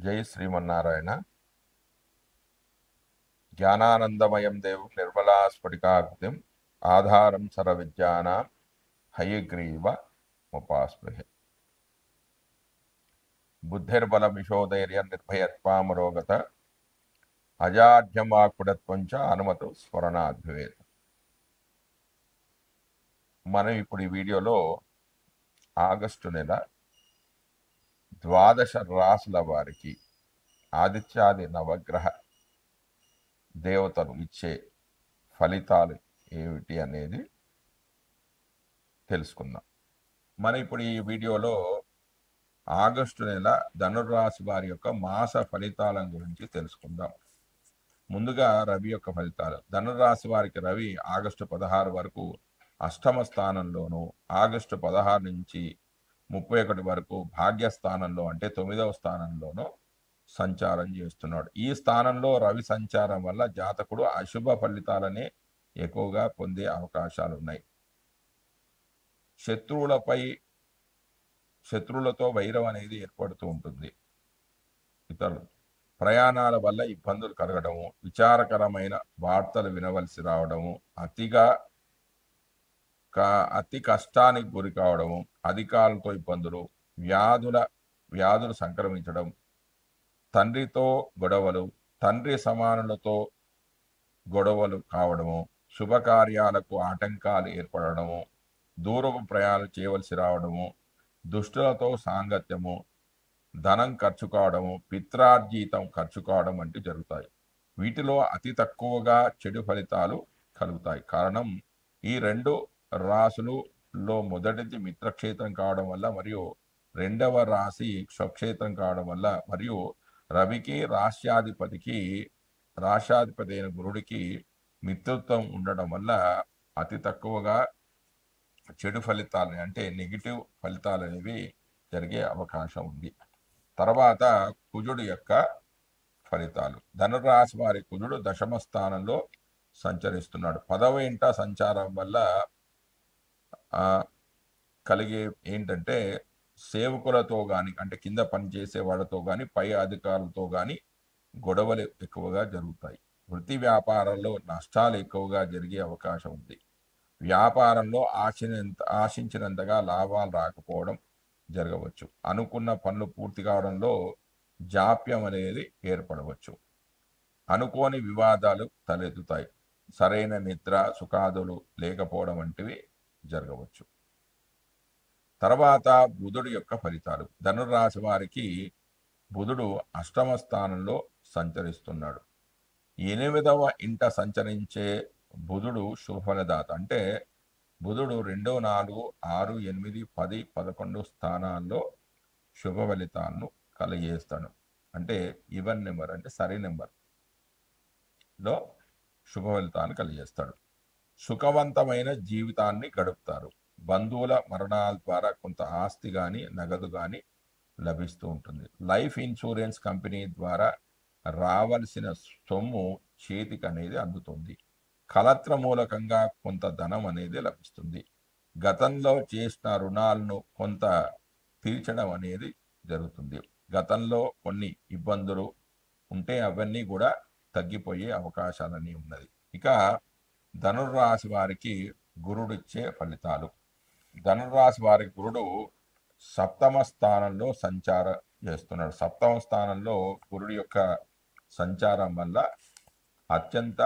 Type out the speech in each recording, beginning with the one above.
జై శ్రీమన్నారాయణ. జ్ఞానానందమయం దేవం నిర్మలాస్ఫటికాకృతిం ఆధారం సర్వ విద్యానాం హయగ్రీవ ముపాస్మహే. బుద్ధిర్బలమిషోధైర్యం నిర్భయత్వామరోగత అజాఢ్యం వాక్పుడత్వం చ అనుమతు స్మరణాద్భవేత్. మనం ఇప్పుడు ఈ వీడియోలో ఆగస్టు నెల ద్వాదశ రాసుల వారికి ఆదిత్యాది నవగ్రహ దేవతలు ఇచ్చే ఫలితాలు ఏమిటి అనేది తెలుసుకుందాం. మనం ఇప్పుడు ఈ వీడియోలో ఆగస్టు నెల ధనుర్రాశి వారి యొక్క మాస ఫలితాల గురించి తెలుసుకుందాం. ముందుగా రవి యొక్క ఫలితాలు. ధనుర్రాశి వారికి రవి ఆగస్టు 16 వరకు అష్టమ స్థానంలోను, ఆగస్టు 16 నుంచి 31 వరకు భాగ్యస్థానంలో అంటే 9వ స్థానంలోనూ సంచారం చేస్తున్నాడు. ఈ స్థానంలో రవి సంచారం వల్ల జాతకుడు అశుభ ఫలితాలనే ఎక్కువగా పొందే అవకాశాలు ఉన్నాయి. శత్రువులతో వైరం అనేది ఏర్పడుతూ ఉంటుంది. ఇతరులు ప్రయాణాల వల్ల ఇబ్బందులు కలగడము, విచారకరమైన వార్తలు వినవలసి రావడము, అతి కష్టానికి గురి కావడము, అధికారులతో ఇబ్బందులు, వ్యాధులు సంక్రమించడం, తండ్రితో గొడవలు, తండ్రి సమానులతో గొడవలు కావడము, శుభకార్యాలకు ఆటంకాలు ఏర్పడము, దూరపు ప్రయాణాలు చేయవలసి రావడము, దుష్టులతో సాంగత్యము, ధనం ఖర్చు కావడము, పిత్రార్జితం ఖర్చు కావడం వంటి జరుగుతాయి. వీటిలో అతి తక్కువగా చెడు ఫలితాలు కలుగుతాయి. కారణం ఈ రెండు రాశులలో మొదటిది మిత్రక్షేత్రం కావడం వల్ల మరియు రెండవ రాశి స్వక్షేత్రం కావడం వల్ల మరియు రవికి రాశ్యాధిపతి అయిన గురుడికి మిత్రత్వం ఉండడం వల్ల అతి తక్కువగా చెడు ఫలితాలు అంటే నెగిటివ్ ఫలితాలు అనేవి జరిగే అవకాశం ఉంది. తర్వాత కుజుడు యొక్క ఫలితాలు. ధనురాశి వారి కుజుడు దశమ స్థానంలో సంచరిస్తున్నాడు. 10వ ఇంట సంచారం వల్ల కలిగే ఏంటంటే సేవకులతో కానీ అంటే కింద పనిచేసే వాళ్ళతో కానీ పై అధికారులతో కానీ గొడవలు ఎక్కువగా జరుగుతాయి. వృత్తి వ్యాపారాల్లో నష్టాలు ఎక్కువగా జరిగే అవకాశం ఉంది. వ్యాపారంలో ఆశించినంతగా లాభాలు రాకపోవడం జరగవచ్చు. అనుకున్న పనులు పూర్తి కావడంలో జాప్యం అనేది ఏర్పడవచ్చు. అనుకోని వివాదాలు తలెత్తుతాయి. సరైన నిద్ర సుఖాదులు లేకపోవడం వంటివి జరగవచ్చు. తర్వాత బుధుడు యొక్క ఫలితాలు. ధనుర్రాశి వారికి బుధుడు అష్టమ స్థానంలో సంచరిస్తున్నాడు. 8వ ఇంట సంచరించే బుధుడు శుభఫలదాత. అంటే బుధుడు 2, 4, 6, 8, 10, 11 స్థానాల్లో శుభ ఫలితాలను కలిగేస్తాడు. అంటే ఈవెన్ నెంబర్ అంటే సరి నెంబర్లో శుభ ఫలితాన్ని కలిగేస్తాడు. సుఖవంతమైన జీవితాన్ని గడుపుతారు. బంధువుల మరణాల ద్వారా కొంత ఆస్తి కానీ నగదు కానీ లభిస్తూ ఉంటుంది. లైఫ్ ఇన్సూరెన్స్ కంపెనీ ద్వారా రావలసిన సొమ్ము చేతికి అనేది అందుతుంది. కలత్ర మూలకంగా కొంత ధనం అనేది లభిస్తుంది. గతంలో చేసిన రుణాలను కొంత తీర్చడం అనేది జరుగుతుంది. గతంలో కొన్ని ఇబ్బందులు ఉంటే అవన్నీ కూడా తగ్గిపోయే అవకాశాలన్నీ ఉన్నది. ఇక ధనుర్రాశి వారికి గురుడిచ్చే ఫలితాలు. ధనుర్రాశి వారికి గురుడు 7వ స్థానంలో సంచారం చేస్తున్నాడు. 7వ స్థానంలో గురుడి యొక్క సంచారం వల్ల అత్యంత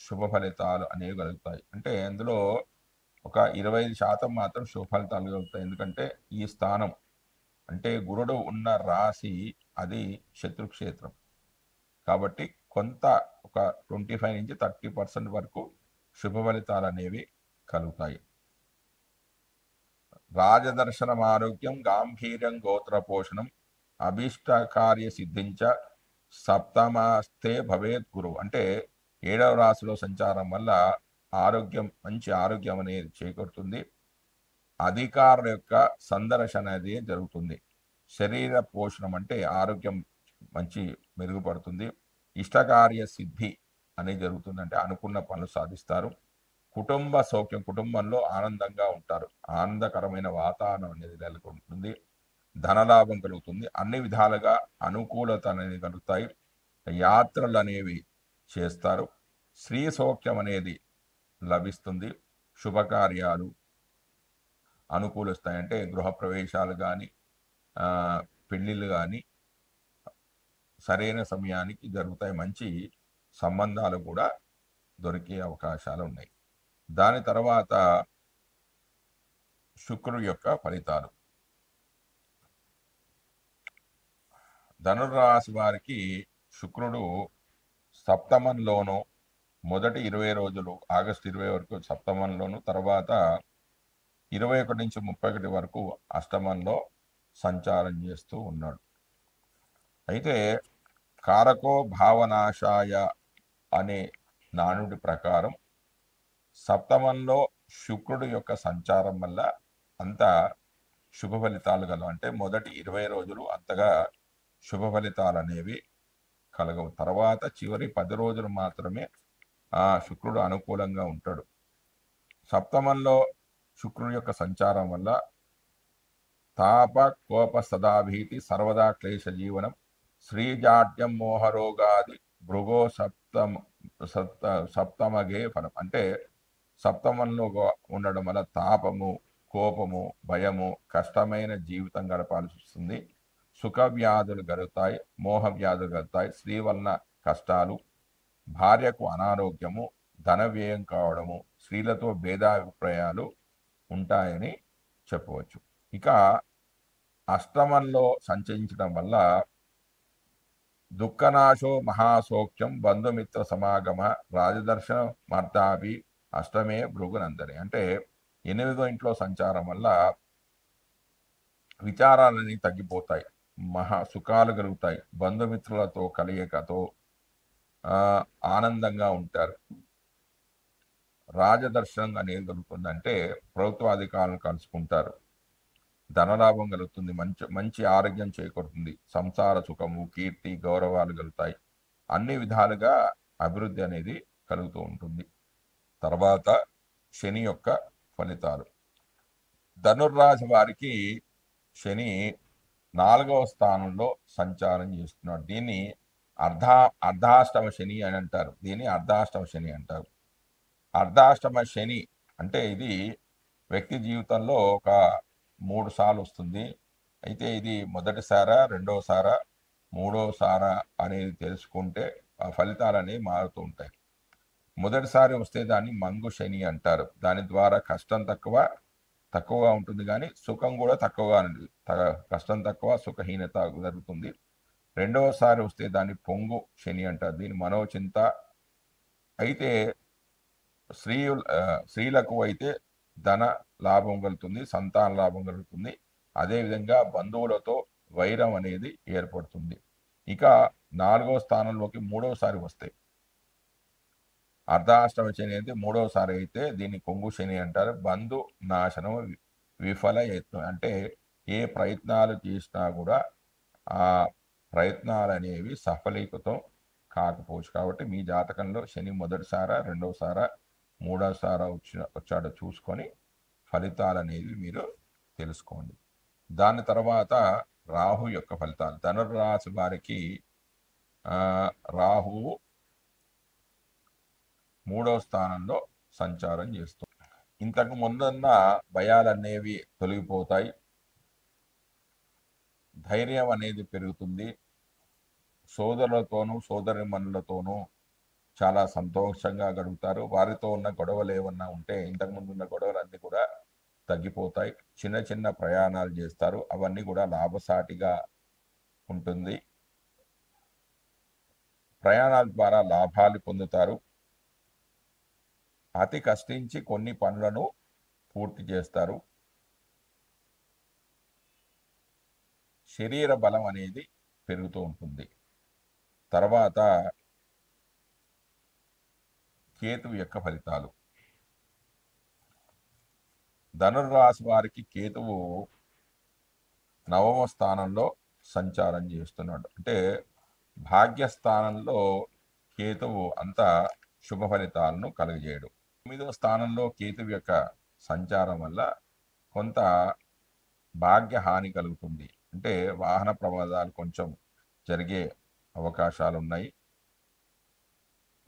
శుభ ఫలితాలు అనేవి కలుగుతాయి. అంటే అందులో ఒక 25% మాత్రం శుభ ఫలితాలు కలుగుతాయి. ఎందుకంటే ఈ స్థానం అంటే గురుడు ఉన్న రాశి అది శత్రుక్షేత్రం కాబట్టి కొంత ఒక 25 నుంచి 30% వరకు శుభ ఫలితాలు అనేవి కలుగుతాయి. రాజదర్శనం ఆరోగ్యం గాంభీర్యం గోత్ర పోషణం అభీష్ట కార్య సిద్ధించ సప్తమాస్తే భవేత్ గురువు. అంటే 7వ రాశిలో సంచారం వల్ల మంచి ఆరోగ్యం అనేది చేకూరుతుంది. అధికారుల యొక్క సందర్శన అనేది జరుగుతుంది. శరీర పోషణం అంటే ఆరోగ్యం మంచి మెరుగుపడుతుంది. ఇష్టకార్య సిద్ధి అనేది జరుగుతుంది. అంటే అనుకున్న పనులు సాధిస్తారు. కుటుంబ సౌఖ్యం, కుటుంబంలో ఆనందంగా ఉంటారు. ఆనందకరమైన వాతావరణం అనేది నెలకొంటుంది. ధనలాభం కలుగుతుంది, అన్ని విధాలుగా అనుకూలత అనేది కలుగుతాయి, యాత్రలు అనేవి చేస్తారు, స్త్రీ సౌఖ్యం అనేది లభిస్తుంది, శుభకార్యాలు అనుకూలిస్తాయి. అంటే గృహప్రవేశాలు కానీ పెళ్ళిళ్ళు కానీ సరైన సమయానికి జరుగుతాయి, మంచి సంబంధాలు కూడా దొరికే అవకాశాలు ఉన్నాయి. దాని తర్వాత శుక్రుడు యొక్క ఫలితాలు. ధనుర్రాశి వారికి శుక్రుడు సప్తమంలోనూ మొదటి 20 రోజులు ఆగస్టు 20 వరకు సప్తమంలోను, తర్వాత 21 నుంచి 31 వరకు అష్టమంలో సంచారం చేస్తూ ఉన్నాడు. అయితే కారకో భావనాశాయ అనే నానుడి ప్రకారం సప్తమంలో శుక్రుడు యొక్క సంచారం వల్ల అంత శుభ ఫలితాలు కలవు. అంటే మొదటి 20 రోజులు అంతగా శుభ ఫలితాలు అనేవి కలగవు. తర్వాత చివరి 10 రోజులు మాత్రమే ఆ శుక్రుడు అనుకూలంగా ఉంటాడు. సప్తమంలో శుక్రుడు యొక్క సంచారం వల్ల తాప కోప సదాభీతి సర్వదా క్లేశ జీవనం, శ్రీజాడ్యం మోహరోగాది భృగో సప్తమగే ఫలం. అంటే సప్తమంలో ఉండడం వల్ల తాపము, కోపము, భయము, కష్టమైన జీవితం గడపాల్సి వస్తుంది, సుఖ వ్యాధులు కలుగుతాయి, మోహ వ్యాధులు కలుగుతాయి, స్త్రీ వలన కష్టాలు, భార్యకు అనారోగ్యము, ధన వ్యయం కావడము, స్త్రీలతో భేదాభిప్రాయాలు ఉంటాయని చెప్పవచ్చు. ఇక అష్టమంలో సంచరించడం వల్ల దుఃఖనాశో మహాసౌఖ్యం బంధుమిత్ర సమాగమ రాజదర్శన మర్దాభి అష్టమే భృగునందరి. అంటే 8వ ఇంట్లో సంచారం వల్ల విచారాలన్నీ తగ్గిపోతాయి, మహా సుఖాలు కలుగుతాయి, బంధుమిత్రులతో కలయికతో ఆనందంగా ఉంటారు, రాజదర్శనం అనేది కలుగుతుందంటే ప్రభుత్వ అధికారులను కలుసుకుంటారు, ధనలాభం కలుగుతుంది, మంచి ఆరోగ్యం చేకూరుతుంది, సంసార సుఖము, కీర్తి, గౌరవాలు కలుగుతాయి, అన్ని విధాలుగా అభివృద్ధి అనేది కలుగుతూ ఉంటుంది. తర్వాత శని యొక్క ఫలితాలు. ధనుర్రాశి వారికి శని 4వ స్థానంలో సంచారం చేస్తున్నాడు. దీన్ని అర్ధాష్టమ శని అని అంటారు. దీన్ని అర్ధాష్టమ శని అంటారు. అర్ధాష్టమ శని అంటే ఇది వ్యక్తి జీవితంలో ఒక 3 సార్లు వస్తుంది. అయితే ఇది మొదటిసారా, రెండోసారా, మూడోసారా అనేది తెలుసుకుంటే ఆ ఫలితాలు అనేవి మారుతూ ఉంటాయి. మొదటిసారి వస్తే దాన్ని మంగు శని అంటారు. దాని ద్వారా కష్టం తక్కువగా ఉంటుంది, కానీ సుఖం కూడా తక్కువగా ఉంటుంది. కష్టం తక్కువ, సుఖహీనత జరుగుతుంది. రెండవసారి వస్తే దాన్ని పొంగు శని అంటారు. దీని మనోచింత. అయితే స్త్రీలకు అయితే ధన లాభం కలుగుతుంది, సంతాన లాభం కలుగుతుంది, అదేవిధంగా బంధువులతో వైరం అనేది ఏర్పడుతుంది. ఇక 4వ స్థానంలోకి 3వసారి వస్తాయి. అర్ధాష్టమ శని అయితే 3వసారి అయితే దీన్ని కొంగు శని అంటారు. బంధు నాశనం, విఫల యత్నం. అంటే ఏ ప్రయత్నాలు చేసినా కూడా ఆ ప్రయత్నాలు అనేవి సఫలీకృతం కాకపోవచ్చు. కాబట్టి మీ జాతకంలో శని మొదటిసారా, రెండవసారా, మూడవసారా వచ్చాడో చూసుకొని ఫలితాలు అనేవి మీరు తెలుసుకోండి. దాని తర్వాత రాహు యొక్క ఫలితాలు. ధనుర్రాశి వారికి రాహువు 3వ స్థానంలో సంచారం చేస్తుంది. ఇంతకు ముందున్న భయాలనేవి తొలగిపోతాయి, ధైర్యం అనేది పెరుగుతుంది, సోదరులతోనూ సోదరిమణులతోనూ చాలా సంతోషంగా గడుపుతారు. వారితో ఉన్న గొడవలు ఏమన్నా ఉంటే ఇంతకుముందు ఉన్న గొడవలన్నీ కూడా తగ్గిపోతాయి. చిన్న చిన్న ప్రయాణాలు చేస్తారు, అవన్నీ కూడా లాభసాటిగా ఉంటుంది. ప్రయాణాల ద్వారా లాభాలు పొందుతారు. అతి కష్టించి కొన్ని పనులను పూర్తి చేస్తారు. శరీర బలం అనేది పెరుగుతూ ఉంటుంది. తర్వాత కేతువు యొక్క ఫలితాలు. ధనుర్రాశి వారికి కేతువు 9వ స్థానంలో సంచారం చేస్తున్నాడు. అంటే భాగ్యస్థానంలో కేతువు అంత శుభ ఫలితాలను కలుగజేయడు. 9వ స్థానంలో కేతువు యొక్క సంచారం వల్ల కొంత భాగ్య హాని కలుగుతుంది. అంటే వాహన ప్రమాదాలు కొంచెం జరిగే అవకాశాలు ఉన్నాయి.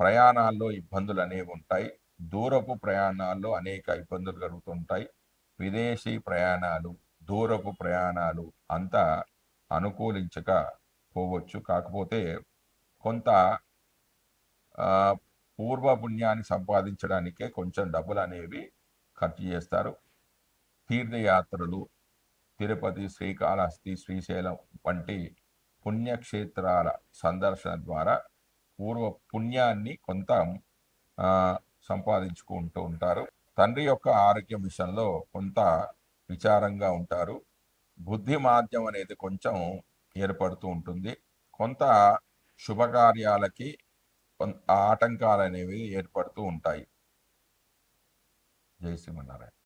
ప్రయాణాల్లో ఇబ్బందులు అనేవి ఉంటాయి. దూరపు ప్రయాణాల్లో అనేక ఇబ్బందులు కలుగుతుంటాయి. విదేశీ ప్రయాణాలు, దూరపు ప్రయాణాలు అంత అనుకూలించకపోవచ్చు. కాకపోతే కొంత పూర్వ పుణ్యాన్ని సంపాదించడానికే కొంచెం డబ్బులు అనేవి ఖర్చు చేస్తారు. తీర్థయాత్రలు, తిరుపతి, శ్రీకాళహస్తి, శ్రీశైలం వంటి పుణ్యక్షేత్రాల సందర్శన ద్వారా పూర్వ పుణ్యాన్ని కొంత సంపాదించుకుంటూ ఉంటారు. తండ్రి యొక్క ఆరోగ్యం విషయంలో కొంత విచారంగా ఉంటారు. బుద్ధి మాంద్యం అనేది కొంచెం ఏర్పడుతూ ఉంటుంది. కొంత శుభకార్యాలకి ఆటంకాలు అనేవి ఏర్పడుతూ ఉంటాయి. జై శ్రీమన్నారాయణ.